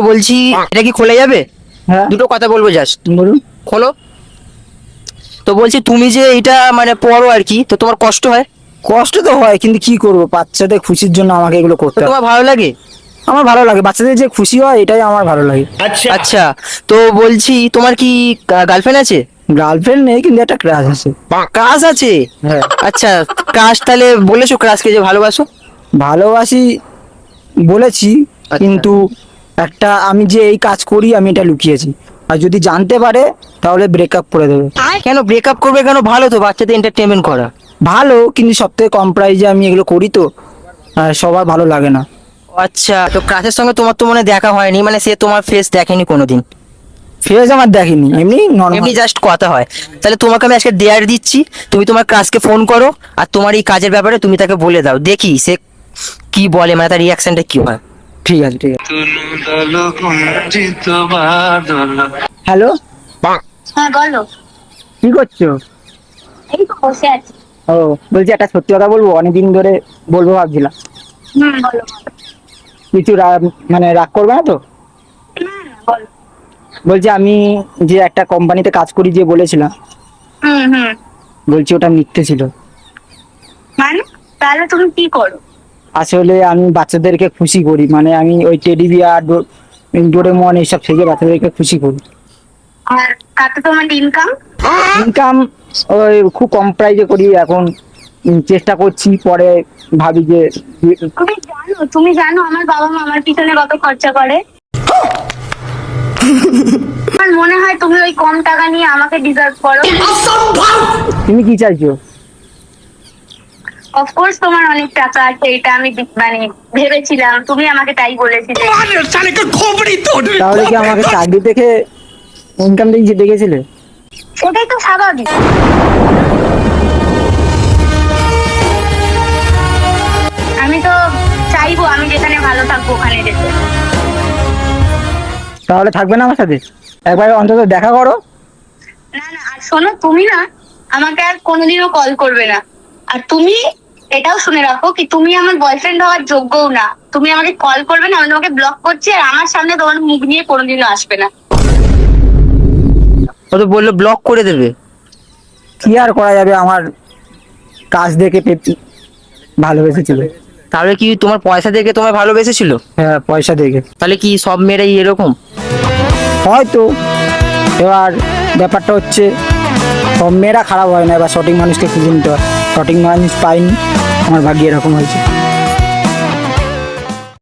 বলছি এটা কি খোলা যাবে? হ্যাঁ দুটো কথা বলবো, জাস্ট বলুন। খোলো। তো বলছি তুমি যে এটা মানে পড়ো আর কি, তো তোমার কষ্ট হয়? কষ্ট তো হয়, কিন্তু কি করব, বাচ্চাদের খুশির জন্য আমাকে এগুলো তো করতে হয়। তোমার ভালো লাগে? আমার ভালো লাগে, বাচ্চাদের যে খুশি হয় এটাই আমার ভালো লাগে। আচ্ছা, তো বলছি তোমার কি গার্লফ্রেন্ড আছে? গার্লফ্রেন্ড নেই, কিন্তু একটা ক্রাশ আছে। ক্রাশ আছে? হ্যাঁ আচ্ছা, ক্রাশ তাহলে বলেছো ক্রাশকে যে ভালোবাসো? ভালোবাসি বলেছি, আচ্ছা। কিন্তু একটা আমি যে এই কাজ করি আমি এটা লুকিয়েছি, আর যদি জানতে পারে তাহলে ব্রেকআপ করে দেবে। কেন ব্রেকআপ করবে কেন? ভালো তো বাচ্চাদের এন্টারটেনমেন্ট করা। ভালো, কিন্তু সব থেকে কম প্রাইজে আমি এগুলো করি তো, আর সবার ভালো লাগে না। আচ্ছা, তো ক্রাশের সঙ্গে তোমার তো মনে হয় দেখা হয়নি, মানে সে তোমার ফেস দেখেনি কোনোদিন? ফেস আমার দেখিনি, এমনি নর্মাল। এমনি জাস্ট কথা হয়। তাহলে তোমাকে আমি আজকে ডেয়ার দিচ্ছি, তুমি তোমার ক্রাশকে ফোন করো, আর তোমার এই কাজের ব্যাপারে তুমি তাকে বলে দাও, দেখি সে কি বলে, মানে তার রিয়াকশনটা কি হয়। ঠিক আছে ঠিক আছে। হ্যালো, হ্যাঁ বলো। কি করছো? এই তো বসে আছি। ও, বলছি একটা সত্যি কথা বলবো, অনেকদিন ধরে বলবো ভাবছিলাম। বলো। কিছু মানে রাগ করবে না তো? বলো। বলছি আমি যে একটা কোম্পানিতে কাজ করি যে বলেছিলাম, হুম। বলছি ওটা মিথ্যে ছিল। মানে তাহলে তুমি কি করো? আসলে আমি বাচ্চাদেরকে খুশি করি, মানে আমি ওই টেডি বিয়ার, ডোরেমন এইসব থেকে বাচ্চাদেরকে খুশি করি। আর তাতে তোমার ইনকাম? ইনকাম ওই খুব কম প্রাইজে করি এখন। চেষ্টা করছি, পরে ভাবি যে তুমি জানো আমার বাবা মা আমার পিছনে কত খরচা করে? আমার মনে হয় তুমি ওই কম টাকা নিয়ে আমাকে ডিজার্ভ করো। তুমি কি চাইছো? অফকোর্স তোমার অনেক টাকা আছে, এটা আমি মানে ভেবেছিলাম, তুমি আমাকে তাই বলেছিলে। তাহলে কি আমাকে চাকরি দেখে ইনকাম দেখে দেখেছিলে? ওটাই তো স্বাভাবিক। আমি তো চাইবো আমি যেখানে ভালো থাকবো ওখানে যেতে। তাহলে থাকবে না আমার সাথে? একবার অন্তত দেখা করো। না আর শোনো, তুমি না আমাকে আর কোনোদিনও কল করবে না। আর তুমি এটাও শুনে রাখো কি তুমি আমার বয়ফ্রেন্ড হওয়ার যোগ্যও না। তুমি আমাকে কল করবে না, আমি তোমাকে ব্লক করছি, আর আমার সামনে তোমার মুখ নিয়ে কোনোদিনও আসবে না। ও তো বললো ব্লক করে দেবে। কি আর করা যাবে, আমার কাজ দেখে ভালোবেসেছিল। তাহলে কি তোমার পয়সা দেখে তোমায় ভালোবেসেছিল? হ্যাঁ, পয়সা দেখে। তাহলে কি সব মেয়েরাই এরকম? হয়তো। এবার ব্যাপারটা হচ্ছে সব মেয়েরা খারাপ হয় না, এবার সঠিক মানুষকে খুঁজে নিতে হয়, সঠিক মানুষ পাইনি, আমার ভাগ্য এরকম হয়েছে।